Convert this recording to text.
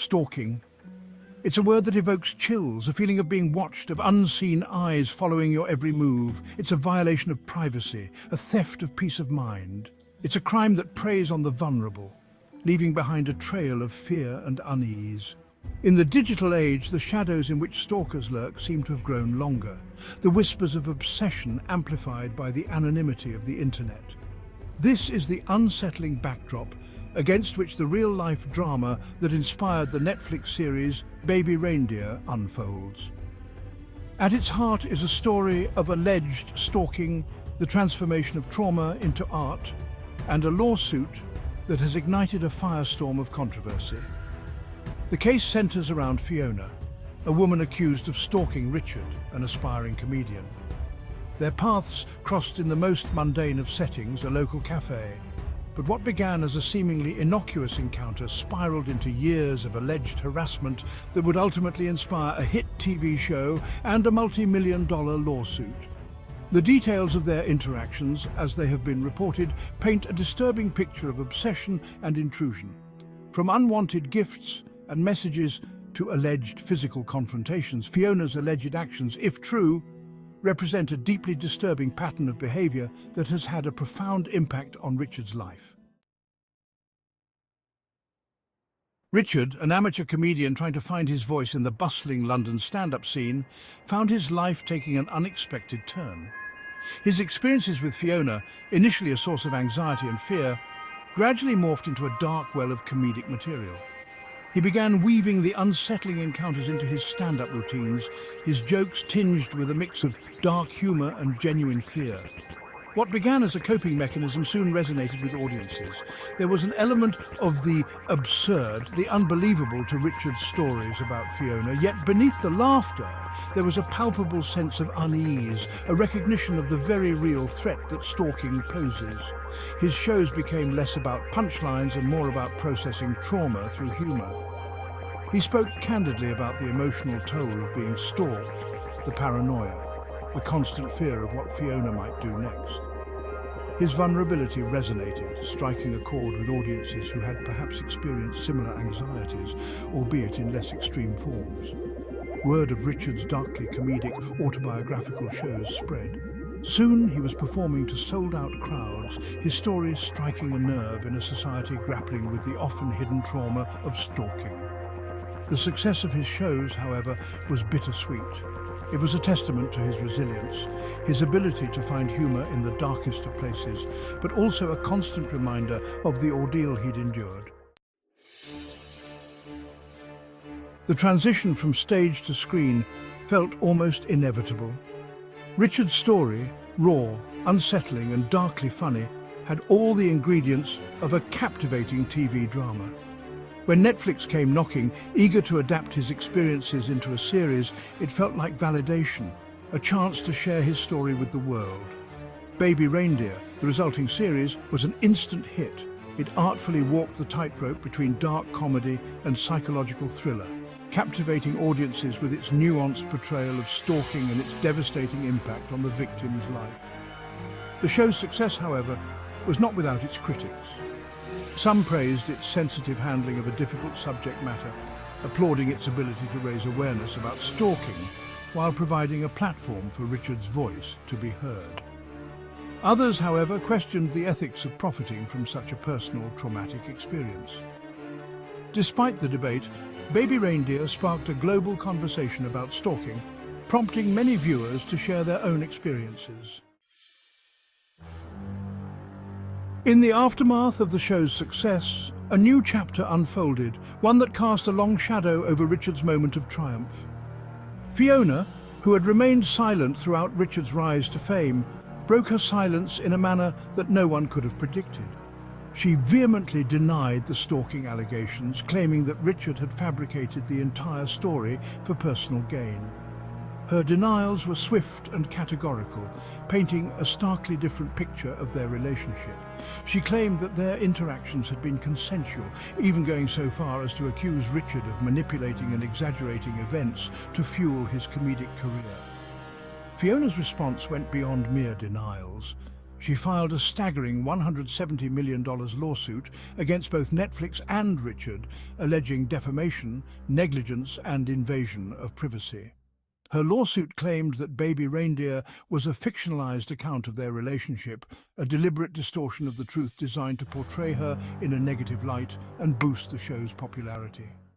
Stalking. It's a word that evokes chills, a feeling of being watched, of unseen eyes following your every move. It's a violation of privacy, a theft of peace of mind. It's a crime that preys on the vulnerable, leaving behind a trail of fear and unease. In the digital age, the shadows in which stalkers lurk seem to have grown longer, the whispers of obsession amplified by the anonymity of the internet. This is the unsettling backdrop against which the real-life drama that inspired the Netflix series Baby Reindeer unfolds. At its heart is a story of alleged stalking, the transformation of trauma into art, and a lawsuit that has ignited a firestorm of controversy. The case centers around Fiona, a woman accused of stalking Richard, an aspiring comedian. Their paths crossed in the most mundane of settings, a local cafe. But what began as a seemingly innocuous encounter spiraled into years of alleged harassment that would ultimately inspire a hit TV show and a multi-million-dollar lawsuit. The details of their interactions, as they have been reported, paint a disturbing picture of obsession and intrusion. From unwanted gifts and messages to alleged physical confrontations, Fiona's alleged actions, if true, represent a deeply disturbing pattern of behavior that has had a profound impact on Richard's life. Richard, an amateur comedian trying to find his voice in the bustling London stand-up scene, found his life taking an unexpected turn. His experiences with Fiona, initially a source of anxiety and fear, gradually morphed into a dark well of comedic material. He began weaving the unsettling encounters into his stand-up routines, his jokes tinged with a mix of dark humor and genuine fear. What began as a coping mechanism soon resonated with audiences. There was an element of the absurd, the unbelievable to Richard's stories about Fiona, yet beneath the laughter there was a palpable sense of unease, a recognition of the very real threat that stalking poses. His shows became less about punchlines and more about processing trauma through humor. He spoke candidly about the emotional toll of being stalked, the paranoia, the constant fear of what Fiona might do next. His vulnerability resonated, striking a chord with audiences who had perhaps experienced similar anxieties, albeit in less extreme forms. Word of Richard's darkly comedic autobiographical shows spread. Soon he was performing to sold-out crowds, his stories striking a nerve in a society grappling with the often hidden trauma of stalking. The success of his shows, however, was bittersweet. It was a testament to his resilience, his ability to find humor in the darkest of places, but also a constant reminder of the ordeal he'd endured. The transition from stage to screen felt almost inevitable. Richard's story, raw, unsettling and darkly funny, had all the ingredients of a captivating TV drama. When Netflix came knocking, eager to adapt his experiences into a series, it felt like validation, a chance to share his story with the world. Baby Reindeer, the resulting series, was an instant hit. It artfully walked the tightrope between dark comedy and psychological thriller, captivating audiences with its nuanced portrayal of stalking and its devastating impact on the victim's life. The show's success, however, was not without its critics. Some praised its sensitive handling of a difficult subject matter, applauding its ability to raise awareness about stalking while providing a platform for Richard's voice to be heard. Others, however, questioned the ethics of profiting from such a personal, traumatic experience. Despite the debate, Baby Reindeer sparked a global conversation about stalking, prompting many viewers to share their own experiences. In the aftermath of the show's success, a new chapter unfolded, one that cast a long shadow over Richard's moment of triumph. Fiona, who had remained silent throughout Richard's rise to fame, broke her silence in a manner that no one could have predicted. She vehemently denied the stalking allegations, claiming that Richard had fabricated the entire story for personal gain. Her denials were swift and categorical, painting a starkly different picture of their relationship. She claimed that their interactions had been consensual, even going so far as to accuse Richard of manipulating and exaggerating events to fuel his comedic career. Fiona's response went beyond mere denials. She filed a staggering $170 million lawsuit against both Netflix and Richard, alleging defamation, negligence, and invasion of privacy. Her lawsuit claimed that Baby Reindeer was a fictionalized account of their relationship, a deliberate distortion of the truth designed to portray her in a negative light and boost the show's popularity.